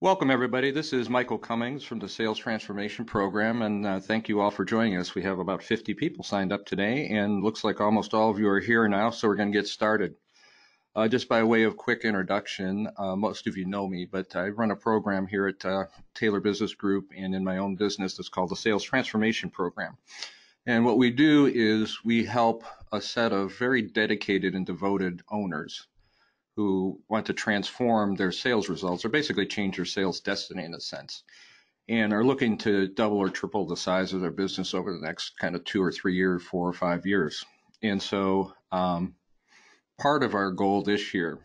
Welcome, everybody. This is Michael Cummings from the Sales Transformation Program, and thank you all for joining us. We have about 50 people signed up today, and looks like almost all of you are here now, so we're going to get started. Just by way of quick introduction, most of you know me, but I run a program here at Taylor Business Group and in my own business that's called the Sales Transformation Program. And what we do is we help a set of very dedicated and devoted owners who want to transform their sales results or basically change their sales destiny in a sense, and are looking to double or triple the size of their business over the next kind of 2 or 3 years, 4 or 5 years. And so part of our goal this year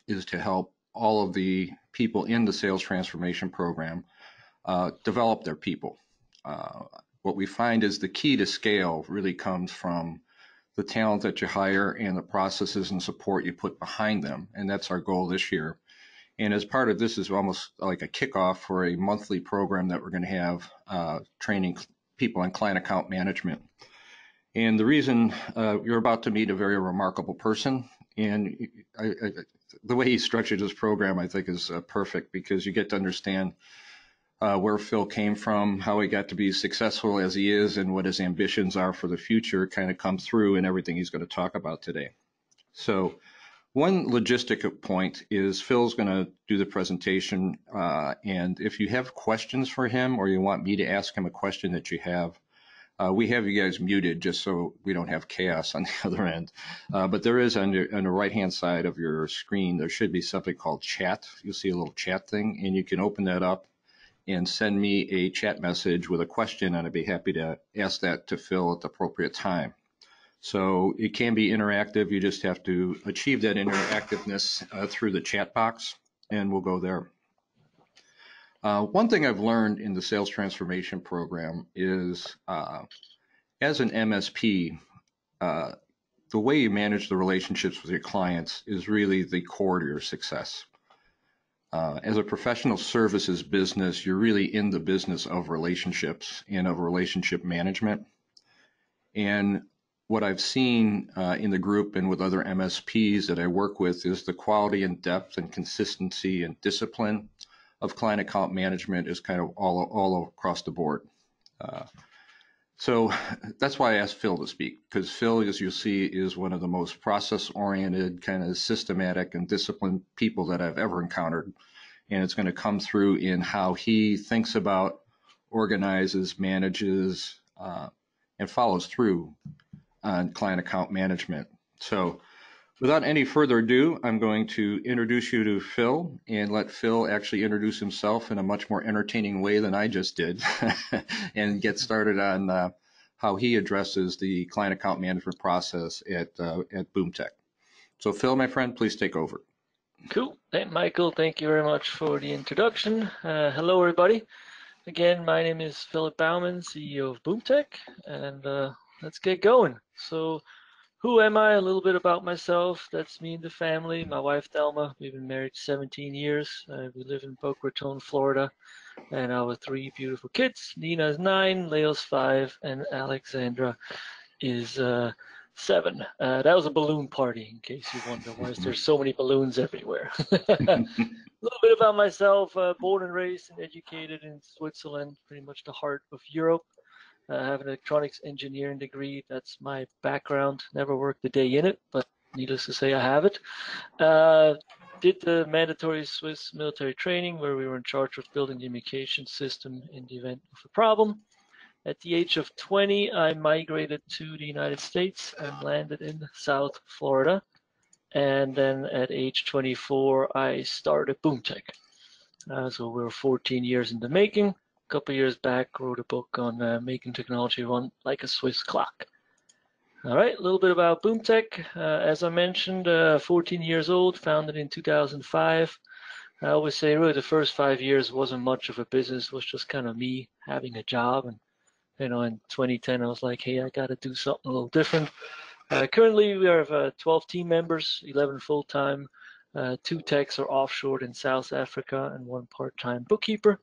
is to help all of the people in the sales transformation program develop their people. What we find is the key to scale really comes from the talent that you hire and the processes and support you put behind them. And that's our goal this year. And as part of this is almost like a kickoff for a monthly program that we're going to have training people on client account management. And the reason you're about to meet a very remarkable person, and the way he structured this program, I think, is perfect, because you get to understand where Phil came from, how he got to be successful as he is, and what his ambitions are for the future kind of come through in everything he's going to talk about today. So one logistic point is Phil's going to do the presentation, and if you have questions for him or you want me to ask him a question that you have, we have you guys muted just so we don't have chaos on the other end. But there is on the right-hand side of your screen, there should be something called chat. You'll see a little chat thing, and you can open that up and send me a chat message with a question, and I'd be happy to ask that to Phil at the appropriate time. So it can be interactive. You just have to achieve that interactiveness through the chat box, and we'll go there. One thing I've learned in the sales transformation program is as an MSP, the way you manage the relationships with your clients is really the core to your success. As a professional services business, you're really in the business of relationships and of relationship management. And what I've seen in the group and with other MSPs that I work with is the quality and depth and consistency and discipline of client account management is kind of all across the board. So that's why I asked Phil to speak, because Phil, as you'll see, is one of the most process-oriented, kind of systematic and disciplined people that I've ever encountered. And it's going to come through in how he thinks about, organizes, manages, and follows through on client account management. So without any further ado, I'm going to introduce you to Phil and let Phil actually introduce himself in a much more entertaining way than I just did and get started on how he addresses the client account management process at Boomtech. So Phil, my friend, please take over. Cool. Hey, Michael, thank you very much for the introduction. Hello, everybody. Again, my name is Phillip Baumann, CEO of Boomtech, and let's get going. So who am I? A little bit about myself. That's me and the family. My wife, Thelma. We've been married 17 years. We live in Boca Raton, Florida, and our 3 beautiful kids. Nina's 9, Leo's 5, and Alexandra is 7. That was a balloon party, in case you wonder why there's so many balloons everywhere. A little bit about myself. Born and raised and educated in Switzerland, pretty much the heart of Europe. I have an electronics engineering degree. That's my background. Never worked a day in it, but needless to say, I have it. Did the mandatory Swiss military training where we were in charge of building the communication system in the event of a problem. At the age of 20, I migrated to the United States and landed in South Florida. And then at age 24, I started Boomtech. So we're 14 years in the making. A couple years back, wrote a book on making technology run like a Swiss clock. All right, a little bit about Boomtech. As I mentioned, 14 years old, founded in 2005. I always say really the first 5 years wasn't much of a business, it was just kind of me having a job. And you know, in 2010, I was like, hey, I got to do something a little different. Currently, we have 12 team members, 11 full-time, 2 techs are offshore in South Africa, and 1 part-time bookkeeper.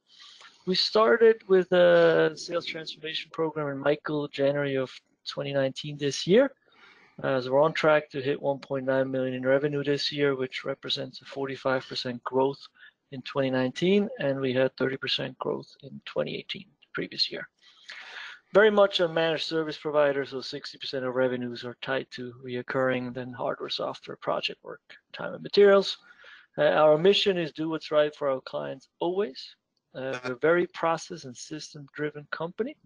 We started with a sales transformation program in January of 2019 this year. So we're on track to hit 1.9 million in revenue this year, which represents a 45% growth in 2019, and we had 30% growth in 2018, previous year. Very much a managed service provider, so 60% of revenues are tied to reoccurring, then hardware, software, project work, time and materials. Our mission is do what's right for our clients always. We're a very process and system-driven company.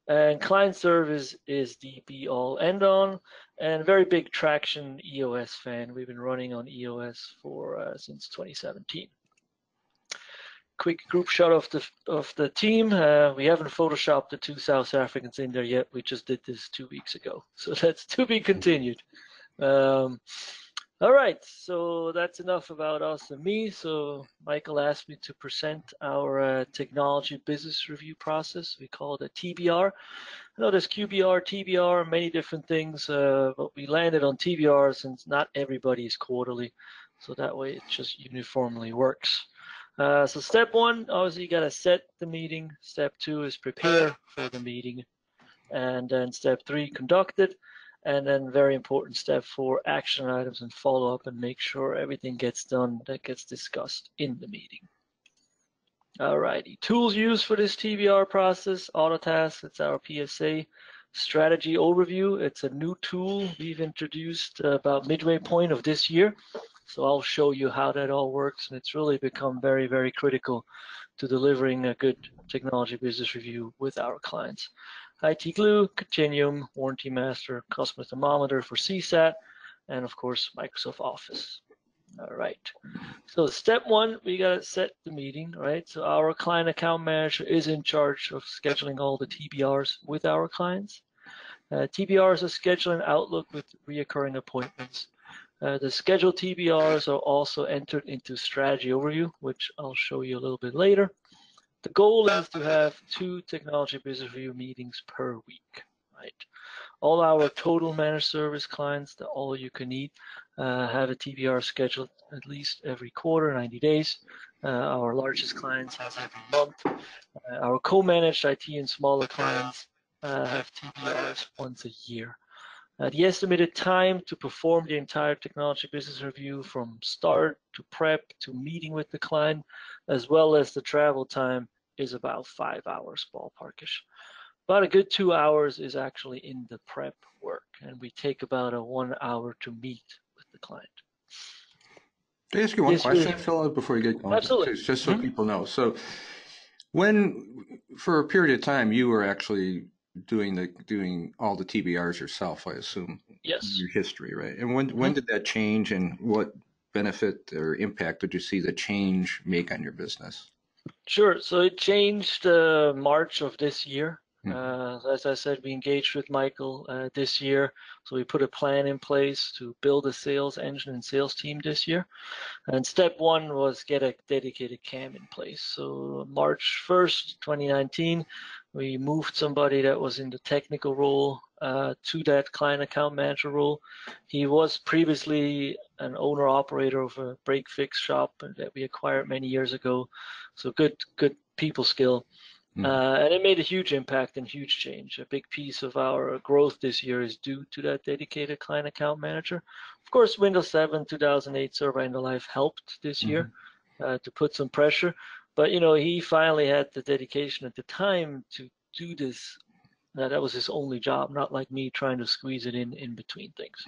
And client service is the be-all, end-on, and very big traction EOS fan. We've been running on EOS for since 2017. Quick group shot of the team. We haven't photoshopped the two South Africans in there yet. We just did this 2 weeks ago, so that's to be continued. All right, so that's enough about us and me. So Michael asked me to present our technology business review process. We call it a TBR. I know there's QBR, TBR, many different things, but we landed on TBR since not everybody is quarterly. So that way it just uniformly works. So step one, obviously you got to set the meeting. Step two is prepare for the meeting. And then step three, conduct it. And then very important step four, action items and follow up and make sure everything gets done that gets discussed in the meeting. All righty, tools used for this TBR process, Autotask, it's our PSA. Strategy overview, it's a new tool we've introduced about midway point of this year. So I'll show you how that all works, and it's really become very, very critical to delivering a good technology business review with our clients. IT Glue, Continuum, Warranty Master, Customer Thermometer for CSAT, and of course, Microsoft Office. All right, so step one, we gotta set the meeting, right? So our client account manager is in charge of scheduling all the TBRs with our clients. TBRs are scheduling Outlook with reoccurring appointments. The scheduled TBRs are also entered into strategy overview, which I'll show you a little bit later. The goal is to have 2 technology business review meetings per week, right? All our total managed service clients, the all you can eat, have a TBR scheduled at least every quarter, 90 days. Our largest clients have every month. Our co-managed IT and smaller clients have TBRs once a year. The estimated time to perform the entire technology business review from start to prep to meeting with the client, as well as the travel time, is about 5 hours ballparkish. About a good 2 hours is actually in the prep work, and we take about a 1 hour to meet with the client. Can I ask you one question, Phillip, before you get going? Absolutely. Just so people know. So for a period of time, you were actually doing all the TBRs yourself, I assume. Yes. Your history, right? And when did that change, and what benefit or impact did you see the change make on your business? Sure. So it changed March of this year. As I said, we engaged with Michael this year. So we put a plan in place to build a sales engine and sales team this year. And step one was get a dedicated CAM in place. So March 1st, 2019, we moved somebody that was in the technical role to that client account manager role. He was previously an owner operator of a break fix shop that we acquired many years ago. So good people skill. And it made a huge impact and huge change. A big piece of our growth this year is due to that dedicated client account manager. Of course, Windows 7 2008 server end of life helped this year to put some pressure. But, you know, he finally had the dedication at the time to do this. That was his only job, not like me trying to squeeze it in between things.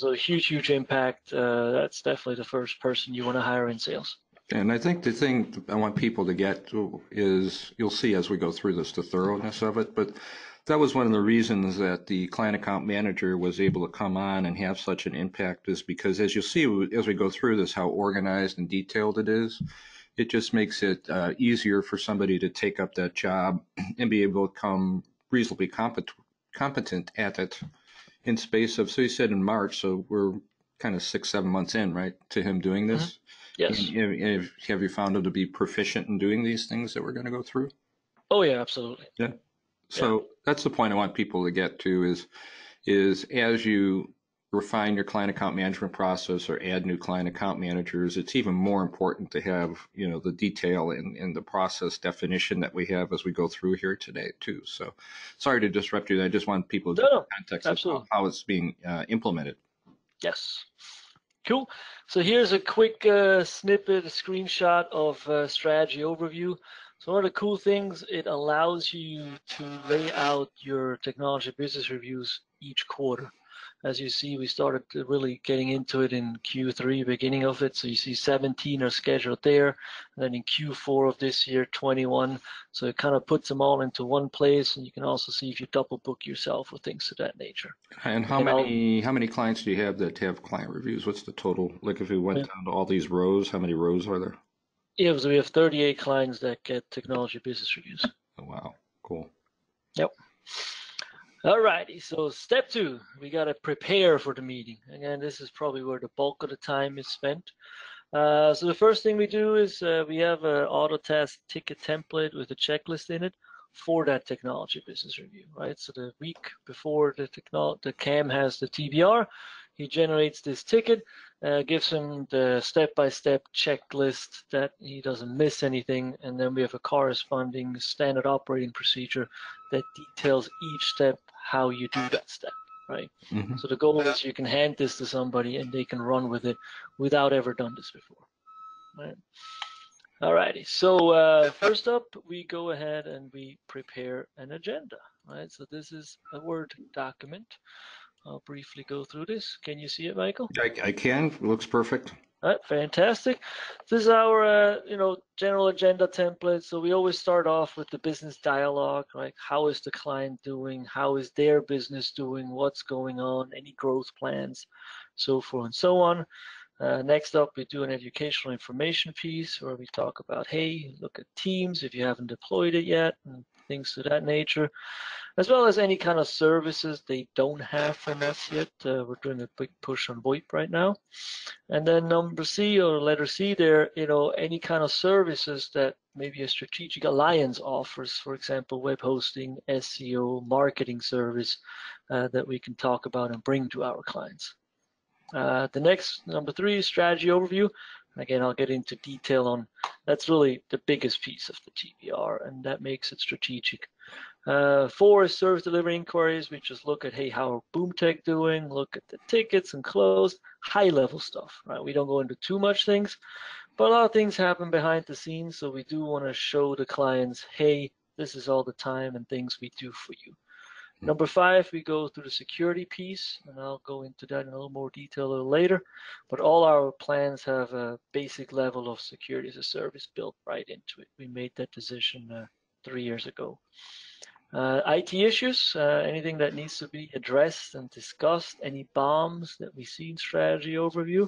So a huge impact. That's definitely the first person you want to hire in sales. And I think the thing I want people to get to is, you'll see as we go through this, the thoroughness of it, but that was one of the reasons that the client account manager was able to come on and have such an impact, is because, as you'll see as we go through this, how organized and detailed it is. It just makes it easier for somebody to take up that job and be able to become reasonably competent at it in space of, so you said in March, so we're kind of 6-7 months in, right, to him doing this? Yes. And have you found him to be proficient in doing these things that we're going to go through? Oh, yeah, absolutely. Yeah. So that's the point I want people to get to is as you refine your client account management process or add new client account managers, it's even more important to have, you know, the detail in the process definition that we have as we go through here today too. So sorry to disrupt you. I just want people to get context of how it's being implemented. Yes. Cool. So here's a quick snippet, a screenshot of strategy overview. So one of the cool things, it allows you to lay out your technology business reviews each quarter. As you see, we started really getting into it in Q3, beginning of it. So you see 17 are scheduled there. And then in Q4 of this year, 21. So it kind of puts them all into one place. And you can also see if you double book yourself or things of that nature. And how many clients do you have that have client reviews? What's the total? Like if we went down to all these rows, how many rows are there? Yeah, so we have 38 clients that get technology business reviews. Oh, wow, cool. Yep. All righty, so step 2, we got to prepare for the meeting. Again, this is probably where the bulk of the time is spent. So the first thing we do is we have an auto task ticket template with a checklist in it for that technology business review, right? So the week before the CAM has the TBR, he generates this ticket, gives him the step-by-step checklist that he doesn't miss anything, and then we have a corresponding standard operating procedure that details each step, how you do that step, right? Mm-hmm. So the goal is you can hand this to somebody and they can run with it without ever done this before, right? All righty, so first up, we go ahead and we prepare an agenda, right? So this is a Word document. I'll briefly go through this. Can you see it, Michael? I can. It looks perfect. All right, fantastic. This is our, general agenda template. So we always start off with the business dialogue, right? How is the client doing? How is their business doing? What's going on? Any growth plans? So forth and so on. Next up, we do an educational information piece where we talk about, hey, look at Teams if you haven't deployed it yet, and things of that nature, as well as any kind of services they don't have from us yet. We're doing a big push on VoIP right now. And then number C, or letter C there, any kind of services that maybe a strategic alliance offers, for example, web hosting, SEO, marketing service that we can talk about and bring to our clients. The next, number 3, is strategy overview. And again, I'll get into detail on, that's really the biggest piece of the TBR, and that makes it strategic. 4 is service delivery inquiries. We just look at, hey, how are Boomtech doing? Look at the tickets and close, high level stuff, right? We don't go into too much things, but a lot of things happen behind the scenes. So we do want to show the clients, hey, this is all the time and things we do for you. Number 5, we go through the security piece, and I'll go into that in a little more detail a little later. But all our plans have a basic level of security as a service built right into it. We made that decision 3 years ago. IT issues, anything that needs to be addressed and discussed, any bombs that we see in strategy overview.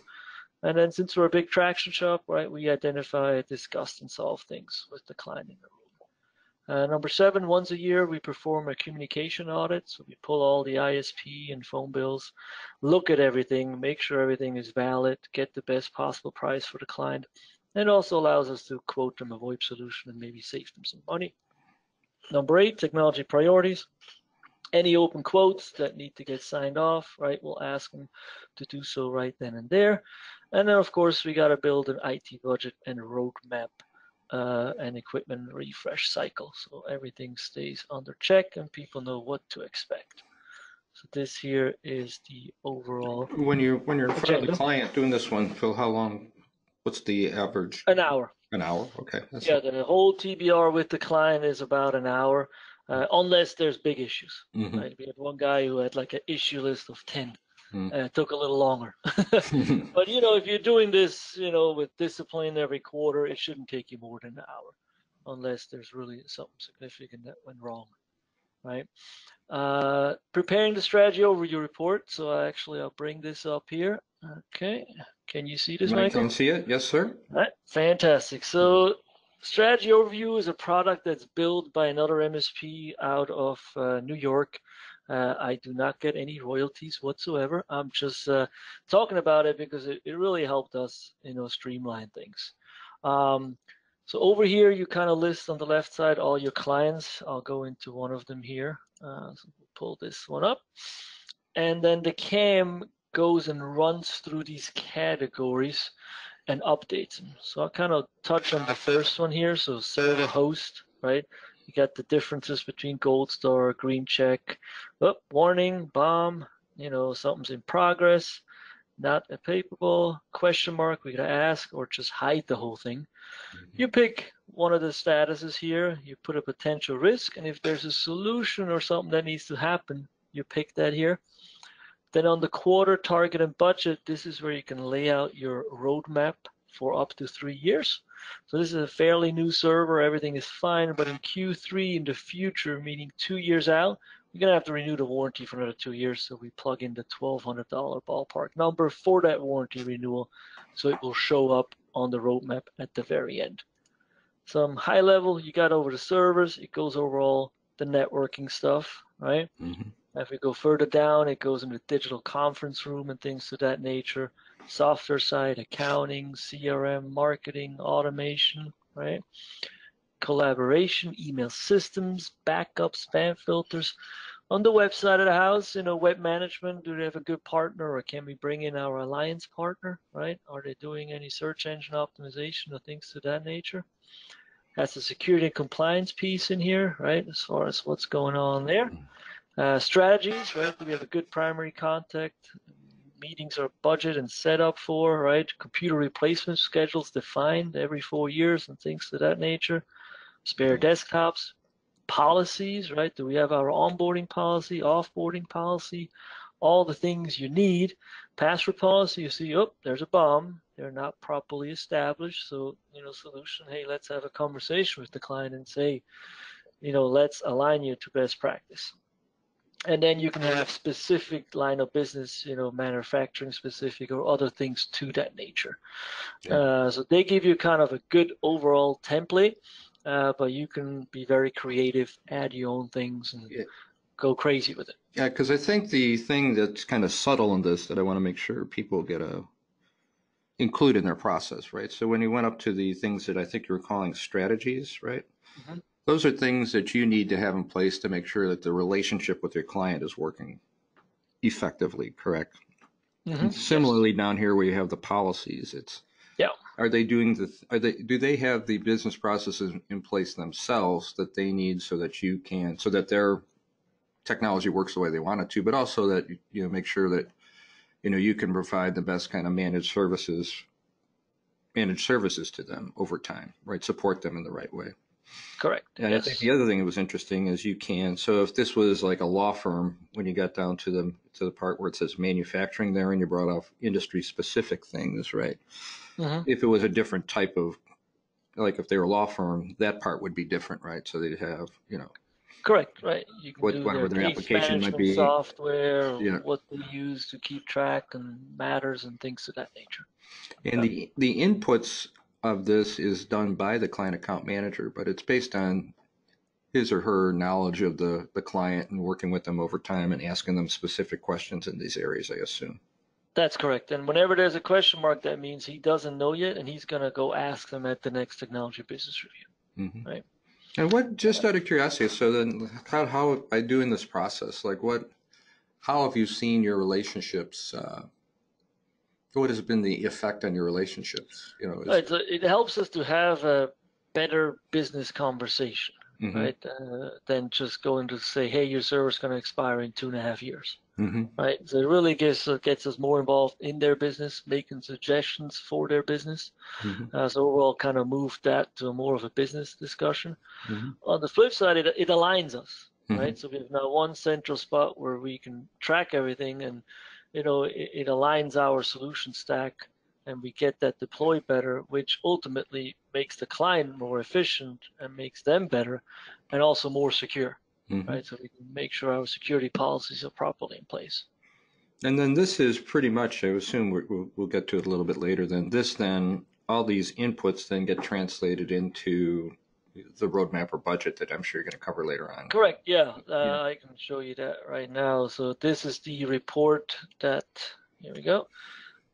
And then since we're a big traction shop, right, we identify, discuss, and solve things with the client in the room. Number 7, once a year, we perform a communication audit. So we pull all the ISP and phone bills, look at everything, make sure everything is valid, get the best possible price for the client. And it also allows us to quote them a VoIP solution and maybe save them some money. Number 8, technology priorities. Any open quotes that need to get signed off, right, we'll ask them to do so right then and there. And then, of course, we got to build an IT budget and roadmap and equipment refresh cycle. So everything stays under check and people know what to expect. So this here is the overall When you're in front agenda. of the client doing this one, Phil, how long? What's the average? An hour. An hour? Okay. Yeah, the whole TBR with the client is about an hour, unless there's big issues. Mm-hmm. Right? We had one guy who had like an issue list of 10. It took a little longer. Mm-hmm. But, if you're doing this, with discipline every quarter, it shouldn't take you more than an hour, unless there's really something significant that went wrong, right? Preparing the strategy overview report. So I'll bring this up here. Okay. Can you see this, I Michael? can see it. Yes, sir. All right. Fantastic. So strategy overview is a product that's built by another MSP out of New York. I do not get any royalties whatsoever. I'm just talking about it because it really helped us, streamline things. So over here, you kind of list on the left side all your clients. I'll go into one of them here. So we'll pull this one up. And then the CAM goes and runs through these categories and updates them. So I'll kind of touch on the first one here. So server host, right? You got the differences between gold star, green check, warning, bomb, something's in progress. not a paperable question mark we gotta ask or just hide the whole thing. You pick one of the statuses here, you put a potential risk, and if there's a solution or something that needs to happen, you pick that here. Then on the quarter target and budget, this is where you can lay out your roadmap for up to 3 years. So this is a fairly new server, everything is fine, but in Q3 in the future, meaning 2 years out, we're gonna have to renew the warranty for another 2 years, so we plug in the $1,200 ballpark number for that warranty renewal, so it will show up on the roadmap at the very end. Some high level, you got over the servers, it goes over all the networking stuff, right? If we go further down, it goes into digital conference room and things of that nature. Software side, accounting, CRM, marketing, automation, right? Collaboration, email systems, backup, spam filters. On the website of the house, web management, do they have a good partner, or can we bring in our alliance partner, right? Are they doing any search engine optimization or things of that nature? Has the security and compliance piece in here, right? As far as what's going on there. Strategies, right? Do we have a good primary contact? Meetings are budget and set up for, right? Computer replacement schedules defined every 4 years and things of that nature. Spare desktops, policies, right? Do we have our onboarding policy, offboarding policy, all the things you need? Password policy, you see, oh, there's a bomb. They're not properly established. So, solution, hey, let's have a conversation with the client and say, let's align you to best practice. And then you can have specific line of business, manufacturing specific or other things to that nature. Yeah. So they give you kind of a good overall template, but you can be very creative, add your own things, and go crazy with it. Yeah, because I think the thing that's kind of subtle in this that I want to make sure people get include in their process, right? So when you went up to the things that I think you were calling strategies, right? Those are things that you need to have in place to make sure that the relationship with your client is working effectively, correct? And similarly, down here where you have the policies, are they doing do they have the business processes in place themselves that they need so that their technology works the way they want it to, but also that make sure that you can provide the best kind of managed services to them over time, right? Support them in the right way. Correct. And yes. I think the other thing that was interesting is so if this was like a law firm, when you got down to the part where it says manufacturing there and you brought off industry specific things, right? If it was a different type of, like if they were a law firm, that part would be different, right? So they'd have, Correct, right. You can do whatever their application might be, software, what they use to keep track and matters and things of that nature. And the inputs of this is done by the client account manager, but it's based on his or her knowledge of the client and working with them over time and asking them specific questions in these areas, I assume. That's correct. And whenever there's a question mark, that means he doesn't know yet, and he's going to go ask them at the next technology business review, right? And just out of curiosity, so then how by doing this process, how have you seen your relationships? What has been the effect on your relationships? It helps us to have a better business conversation, right? Than just going to say, hey, your server's going to expire in 2.5 years, right? So it really gets us more involved in their business, making suggestions for their business. So overall, kind of moved that to more of a business discussion. On the flip side, it aligns us, right? So we have now one central spot where we can track everything, and it aligns our solution stack, and we get that deployed better, which ultimately makes the client more efficient and makes them better and also more secure, right? So we can make sure our security policies are properly in place. And then this is pretty much, I assume we'll get to it a little bit later, then all these inputs then get translated into the roadmap or budget that I'm sure you're going to cover later on. Correct. Yeah. I can show you that right now. So this is the report here we go.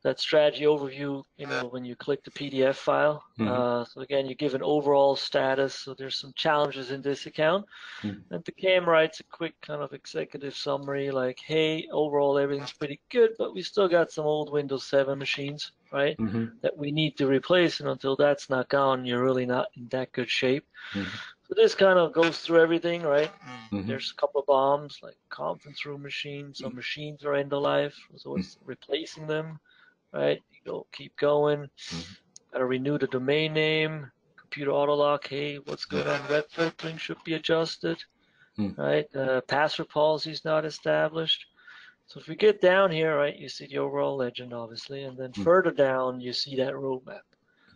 That strategy overview, when you click the PDF file. So again, you give an overall status. So there's some challenges in this account. And the CAM writes a quick kind of executive summary like, hey, overall everything's pretty good, but we still got some old Windows 7 machines, right, that we need to replace. And until that's not gone, you're really not in that good shape. So this kind of goes through everything, right? There's a couple of bombs like conference room machines. Some machines are end of life, so it's replacing them. right? You go keep going. Gotta renew the domain name, computer auto lock. Hey, what's going on? Web filtering should be adjusted, right? Password policy is not established. So if we get down here, right, you see the overall legend, obviously, and then further down, you see that roadmap.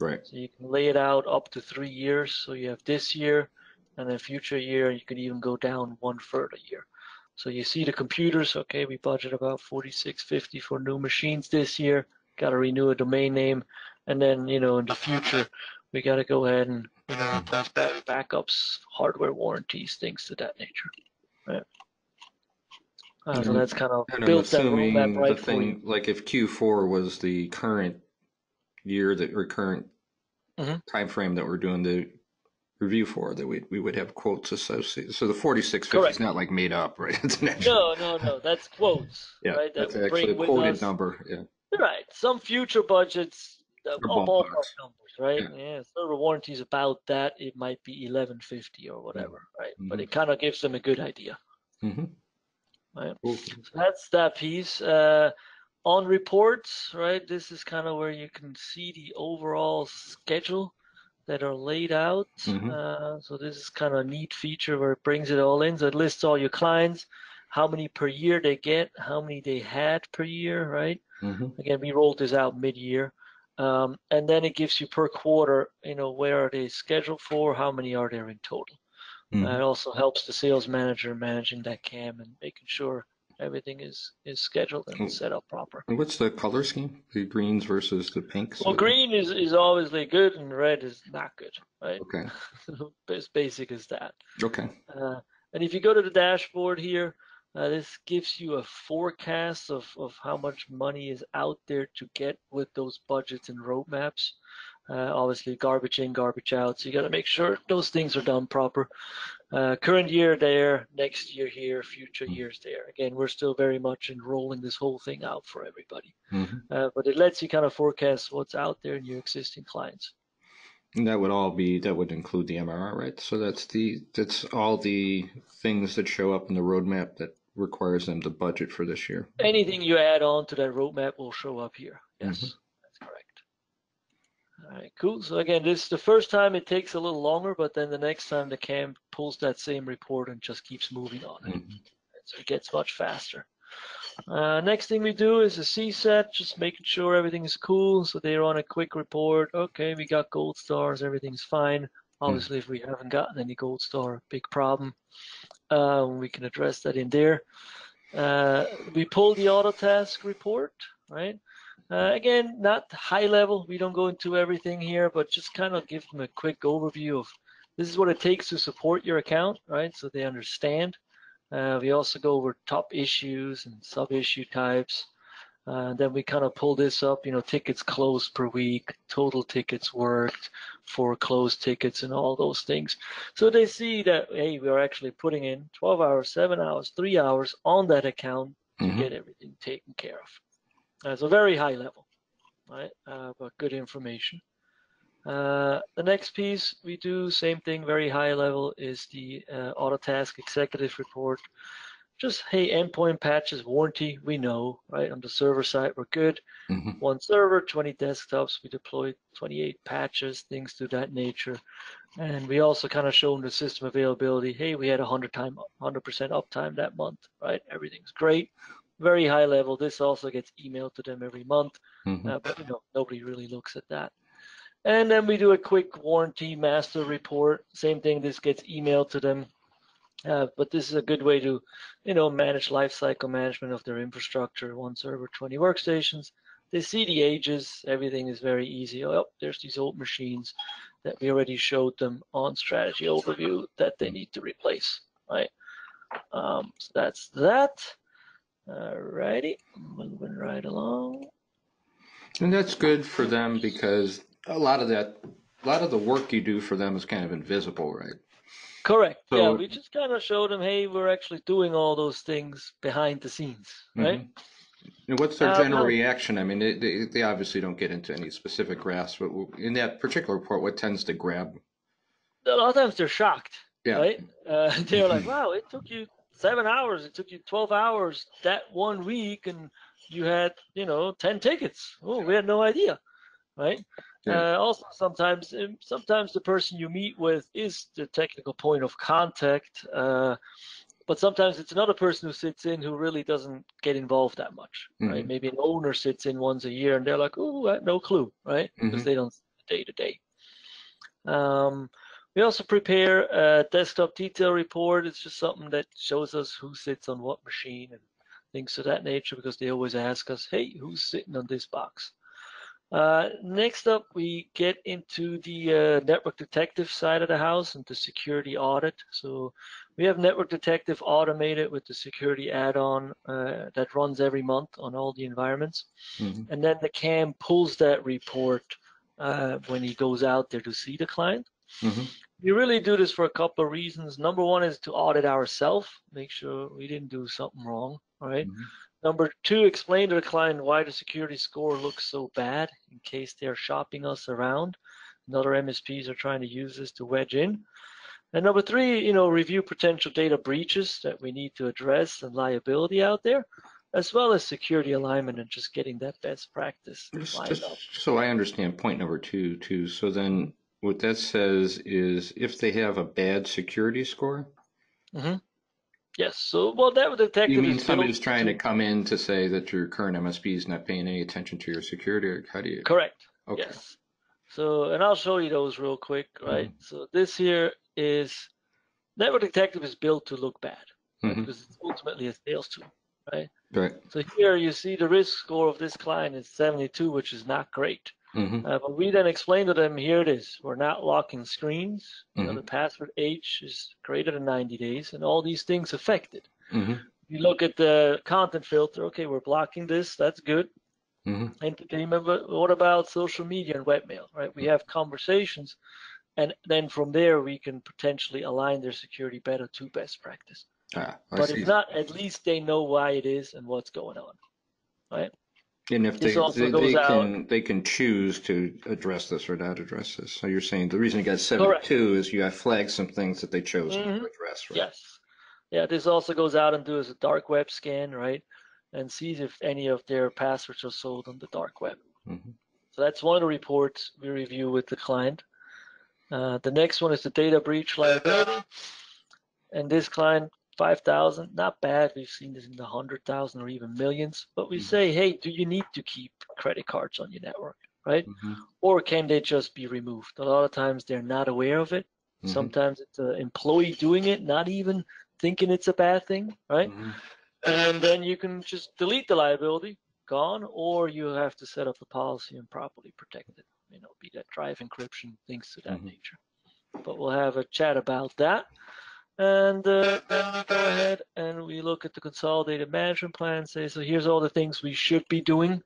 Right. So you can lay it out up to 3 years. So you have this year, and then future year, you could even go down one further year. So you see the computers, okay, we budget about $46.50 for new machines this year. Got to renew a domain name, and then in the future, we got to go ahead and those backups, hardware warranties, things to that nature, right? So that's kind of And I'm built that roadmap assuming the right for you. thing, like if Q4 was the current year or current time frame that we're doing the review for, that we would have quotes associated. So the 4650 is Correct. not like made up, right? It's an actual. No. That's quotes, Yeah, right? That that's we actually a bring with quoted us. number. Yeah, Right. Some future budgets, or all ballpark ballparks. numbers, right? Yeah. Yeah. Server warranties about that. It might be 1150 or whatever, right? But Mm-hmm. it kind of gives them a good idea, Mm-hmm. right? Cool. So that's that piece. On reports, right? This is kind of where you can see the overall schedule that are laid out. So this is kind of a neat feature where it brings it all in. So it lists all your clients, how many per year they get, how many they had per year, right? Again, we rolled this out mid-year. And then it gives you per quarter, where are they scheduled for, how many are there in total. It also helps the sales manager managing that CAM and making sure everything is scheduled and set up proper. And what's the color scheme? The greens versus the pinks? Well, green is obviously good and red is not good, right? Okay. As basic as that. Okay. And if you go to the dashboard here, this gives you a forecast of how much money is out there to get with those budgets and roadmaps. Obviously, garbage in, garbage out. So you got to make sure those things are done proper. Current year there, next year here, future years there. Again, we're still very much in rolling this whole thing out for everybody. But it lets you kind of forecast what's out there in your existing clients. And that would include the MRR, right? So that's all the things that show up in the roadmap that requires them to budget for this year. Anything you add on to that roadmap will show up here. Yes, that's correct. All right, cool. So again, this is the first time it takes a little longer, but then the next time the CAM pulls that same report and just keeps moving on it. So it gets much faster. Next thing we do is a CSAT, just making sure everything is cool. So they're on a quick report. Okay, we got gold stars, everything's fine. Obviously, if we haven't gotten any gold star, big problem. We can address that in there. We pull the auto task report, right? Again, not high level. We don't go into everything here, but just kind of give them a quick overview of this is what it takes to support your account, right? So they understand. We also go over top issues and sub-issue types. Then we kind of pull this up, tickets closed per week, total tickets worked, for closed tickets and all those things. So they see that, hey, we're actually putting in 12 hours, 7 hours, 3 hours on that account to get everything taken care of. So very high level, right? But good information. The next piece we do, same thing, very high level, is the Autotask Executive Report. Just, hey, endpoint patches, warranty, we know, right? On the server side, we're good. One server, 20 desktops, we deployed 28 patches, things to that nature. And we also kind of shown the system availability. Hey, we had 100% uptime that month, right? Everything's great. Very high level. This also gets emailed to them every month, but nobody really looks at that. And then we do a quick warranty master report. Same thing, this gets emailed to them. But this is a good way to, manage lifecycle management of their infrastructure. One server, 20 workstations. They see the ages. Everything is very easy. Oh, there's these old machines that we already showed them on strategy overview that they need to replace, right? So that's that. Alrighty, moving right along. And that's good for them because a lot of the work you do for them is kind of invisible, right? Correct. So, yeah, we just kind of showed them, hey, we're actually doing all those things behind the scenes, right? And what's their general reaction? I mean, they obviously don't get into any specific graphs, but in that particular report, what tends to grab? A lot of times they're shocked, Yeah. right? They're like, wow, it took you 7 hours. It took you 12 hours that 1 week, and you had, 10 tickets. Oh, we had no idea, right? Yeah. Also, sometimes the person you meet with is the technical point of contact, but sometimes it's another person who sits in who really doesn't get involved that much, right? Maybe an owner sits in once a year and they're like, oh, I had no clue, right? Because they don't see the day to day. We also prepare a desktop detail report. It's just something that shows us who sits on what machine and things of that nature, because they always ask us, hey, who's sitting on this box? Next up, we get into the network detective side of the house and the security audit. So we have network detective automated with the security add-on that runs every month on all the environments. And then the CAM pulls that report when he goes out there to see the client. We really do this for a couple of reasons. Number one is to audit ourselves, make sure we didn't do something wrong, all right? Number two, explain to the client why the security score looks so bad in case they're shopping us around and other MSPs are trying to use this to wedge in. And number three, review potential data breaches that we need to address and liability out there, as well as security alignment and just getting that best practice lined up. So I understand point number two too. So then what that says is if they have a bad security score. Yes. So, well, that detective You mean is somebody's trying to come in to say that your current MSP is not paying any attention to your security, or how do you? Correct. Okay. Yes. So, and I'll show you those real quick, right? So this here is network detective is built to look bad, right? Because it's ultimately a sales tool, right? Right. So here you see the risk score of this client is 72, which is not great. But we then explain to them, here it is. We're not locking screens. The password H is greater than 90 days, and all these things affect it. You look at the content filter. Okay, we're blocking this. That's good. Entertainment, but what about social media and webmail, right? We have conversations, and then from there we can potentially align their security better to best practice. But if not, at least they know why it is and what's going on, right? And if they can choose to address this or not address this. So you're saying the reason you got 72 is you have flagged some things that they chose to address, right? Yes. Yeah, this also goes out and does a dark web scan, right? And sees if any of their passwords are sold on the dark web. So that's one of the reports we review with the client. The next one is the data breach liability. And this client, 5,000, not bad. We've seen this in the 100,000 or even millions. But we say, hey, do you need to keep credit cards on your network, right? Or can they just be removed? A lot of times they're not aware of it. Sometimes it's an employee doing it, not even thinking it's a bad thing, right? And then you can just delete the liability, gone, or you have to set up a policy and properly protect it. Be that drive encryption, things to that nature. But we'll have a chat about that. And then we go ahead and we look at the consolidated management plan, say, so here's all the things we should be doing.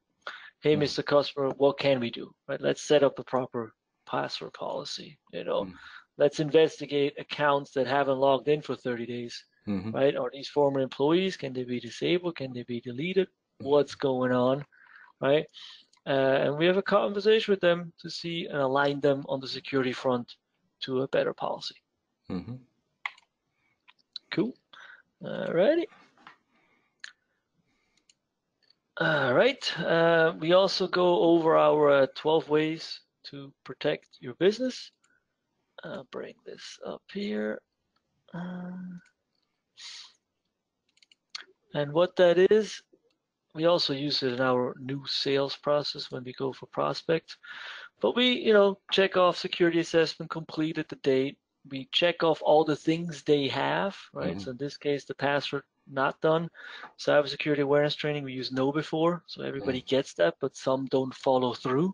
Hey, Mr. Customer, what can we do? Right? Let's set up a proper password policy. Let's investigate accounts that haven't logged in for 30 days. Right? Are these former employees? Can they be disabled? Can they be deleted? What's going on? Right? And we have a conversation with them to see and align them on the security front to a better policy. Cool. Alrighty. All right. We also go over our 12 ways to protect your business. Bring this up here. And what that is, we also use it in our new sales process when we go for prospects. But we, check off security assessment completed to date. We check off all the things they have, right? So in this case, the password not done. Cybersecurity awareness training, we use KnowBe4, so everybody gets that, but some don't follow through.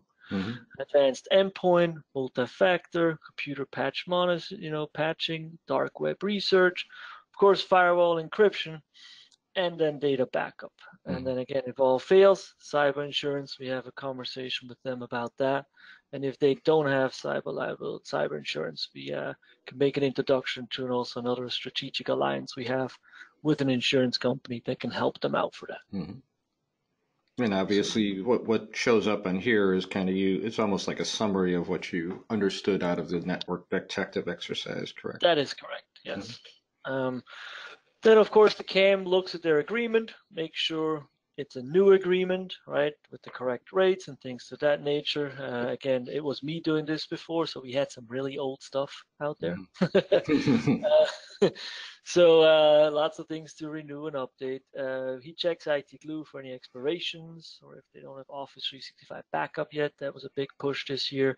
Advanced endpoint, multi-factor, computer patch monitor, patching, dark web research, of course, firewall encryption, and then data backup. And then again, if all fails, cyber insurance, we have a conversation with them about that. And if they don't have cyber insurance, we can make an introduction to also another strategic alliance we have with an insurance company that can help them out for that. And obviously what shows up on here is kind of it's almost like a summary of what you understood out of the network detective exercise, correct? That is correct, yes. Then, of course, the CAM looks at their agreement, make sure it's a new agreement, right, with the correct rates and things of that nature. Again, it was me doing this before, so we had some really old stuff out there. So lots of things to renew and update. He checks IT Glue for any expirations, or if they don't have Office 365 backup yet. That was a big push this year.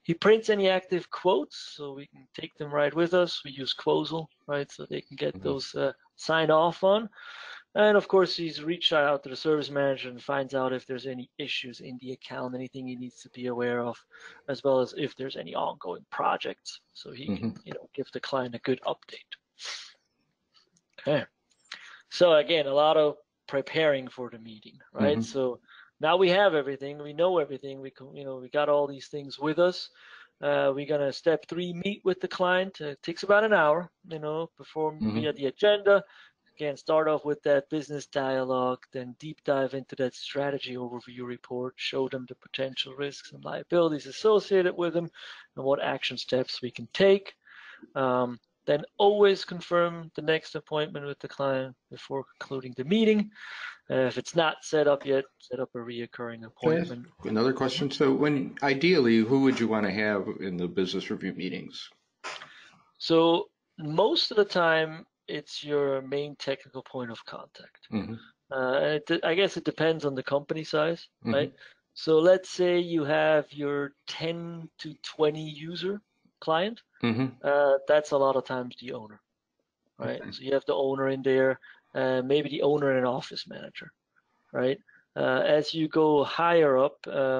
He prints any active quotes, so we can take them right with us. We use Quozal, right, so they can get those signed off on. And of course, he's reached out to the service manager and finds out if there's any issues in the account, anything he needs to be aware of, as well as if there's any ongoing projects, so he can, give the client a good update. Okay. So again, a lot of preparing for the meeting, right? So now we have everything, we know everything, we can, we got all these things with us. We're gonna step 3 meet with the client. It takes about an hour, before we get the agenda. Again, start off with that business dialogue, then deep dive into that strategy overview report, show them the potential risks and liabilities associated with them, and what action steps we can take. Then always confirm the next appointment with the client before concluding the meeting. If it's not set up yet, set up a reoccurring appointment. Another question. So ideally, who would you want to have in the business review meetings? So most of the time, it's your main technical point of contact. I guess it depends on the company size, right? So let's say you have your 10 to 20 user client. That's a lot of times the owner, right? So you have the owner in there, maybe the owner and an office manager, right? As you go higher up,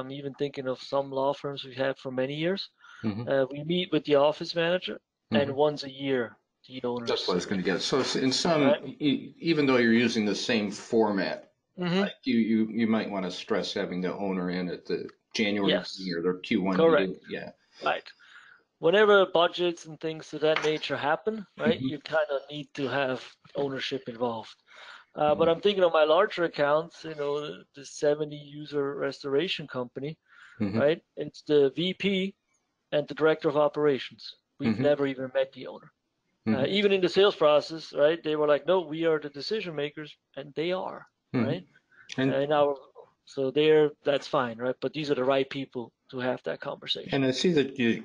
even thinking of some law firms we've had for many years, we meet with the office manager, and once a year, the owner. That's what I was going to get. So in some, even though you're using the same format, like you might want to stress having the owner in at the January meeting or their Q1 meeting. Yeah. Right. Whenever budgets and things of that nature happen, right, you kind of need to have ownership involved. But I'm thinking of my larger accounts, the 70 user restoration company, right? It's the VP and the director of operations. We've never even met the owner. Even in the sales process, right? They were like, no, we are the decision makers, and they are, right? So that's fine, right? But these are the right people to have that conversation. And I see that you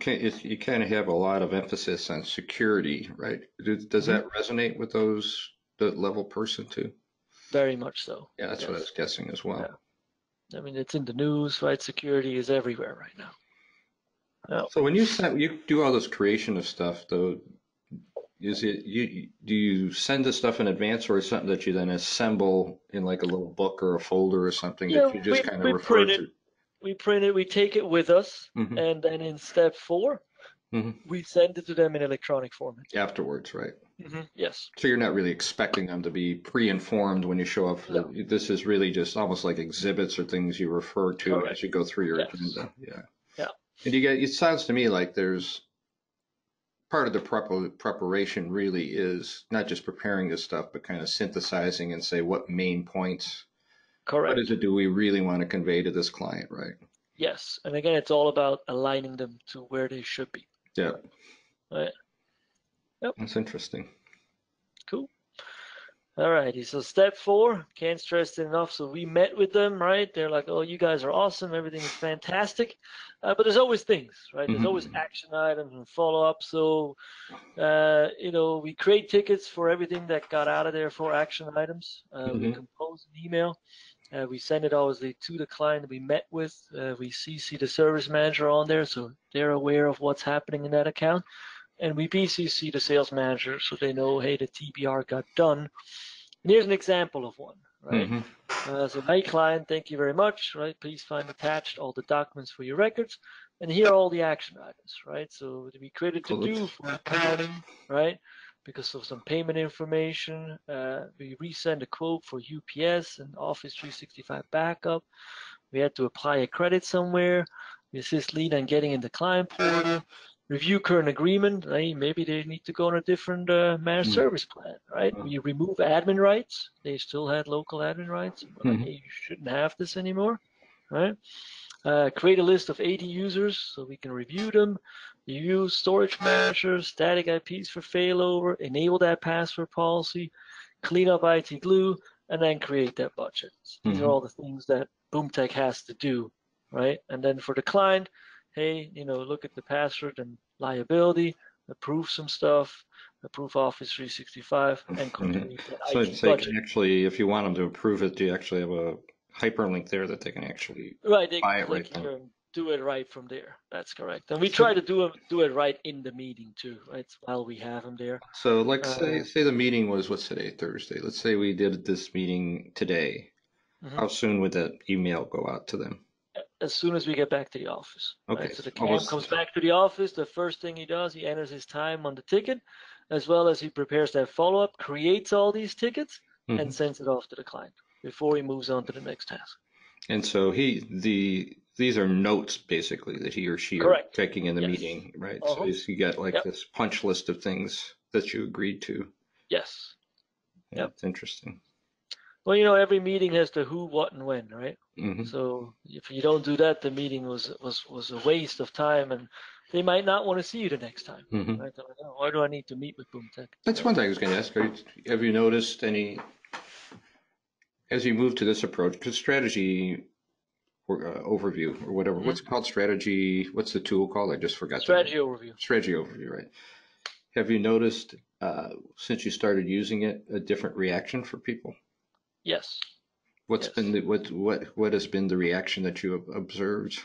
kind of have a lot of emphasis on security, right? Does that resonate with the level person too? Very much so. Yeah, that's what I was guessing as well. Yeah. I mean, it's in the news, right? Security is everywhere right now. Yeah. So when you do all this creation of stuff, though, do you send the stuff in advance, or is it something that you then assemble in like a little book or a folder or something that you just kind of refer to? We print it, we take it with us, and then in step 4, we send it to them in electronic format. Afterwards, right? Yes. So you're not really expecting them to be pre-informed when you show up. No. This is really just almost like exhibits or things you refer to as you go through your agenda. Yeah. And it sounds to me like there's part of the preparation really is not just preparing this stuff, but kind of synthesizing and say what main points. Correct. What is it do we really want to convey to this client, right? Yes. And again, it's all about aligning them to where they should be. Yeah. Right. Yep. That's interesting. Cool. All righty. So step 4, can't stress it enough. So we met with them, right? They're like, oh, you guys are awesome. Everything is fantastic. But there's always things, right? There's always action items and follow-up. So, we create tickets for everything that got out of there for action items. We compose an email. We send it obviously to the client we met with. We CC the service manager on there, so they're aware of what's happening in that account. And we BCC the sales manager, so they know, hey, the TBR got done. And here's an example of one, right? So, hey, client, thank you very much, right? Please find attached all the documents for your records. And here are all the action items, right? So we created to do for accounting, right? Because of some payment information, we resend a quote for UPS and Office 365 backup. We had to apply a credit somewhere. We assist lead on getting in the client portal. Review current agreement, right? Maybe they need to go on a different managed service plan, right? We remove admin rights. They still had local admin rights. We're like, hey, you shouldn't have this anymore, right? Create a list of 80 users so we can review them. Use storage managers, static IPs for failover, enable that password policy, clean up IT glue, and then create that budget. These are all the things that Boomtech has to do, right? And then for the client, hey, look at the password and liability, approve some stuff, approve Office 365, and complete that So IT they can budget. actually, if you want them to approve it, do you actually have a hyperlink there that they can actually Right, they buy can it right click then? here and do it right from there. That's correct. And we So, try to do it right in the meeting too, right? While we have them there. so like Uh, say the meeting was, what's today, Thursday? Let's say we did this meeting today. mhm. How soon would that email go out to them? As soon as we get back to the office, Okay, right? So the CAM almost. comes back to the office. The first thing he does, he enters his time on the ticket, as well as he prepares that follow-up, creates all these tickets, and sends it off to the client before he moves on to the next task. And so these are notes basically that he or she are Correct. taking in the Yes. meeting, right? So you get like Yep. this punch list of things that you agreed to. Yes. Yeah, Yep. it's interesting. Well, every meeting has the who, what, and when, right? Mm-hmm. So if you don't do that, the meeting was a waste of time, and they might not want to see you the next time. Mm-hmm. Right? They're like, oh, why do I need to meet with Boomtech? That's one thing I was going to ask. Have you noticed any, as you move to this approach, because strategy or overview or whatever, what's it called? Strategy, what's the tool called? I just forgot the Strategy name. overview. Strategy overview, right? Have you noticed, since you started using it, a different reaction for people? Yes. What's Yes. been the, what has been the reaction that you have observed?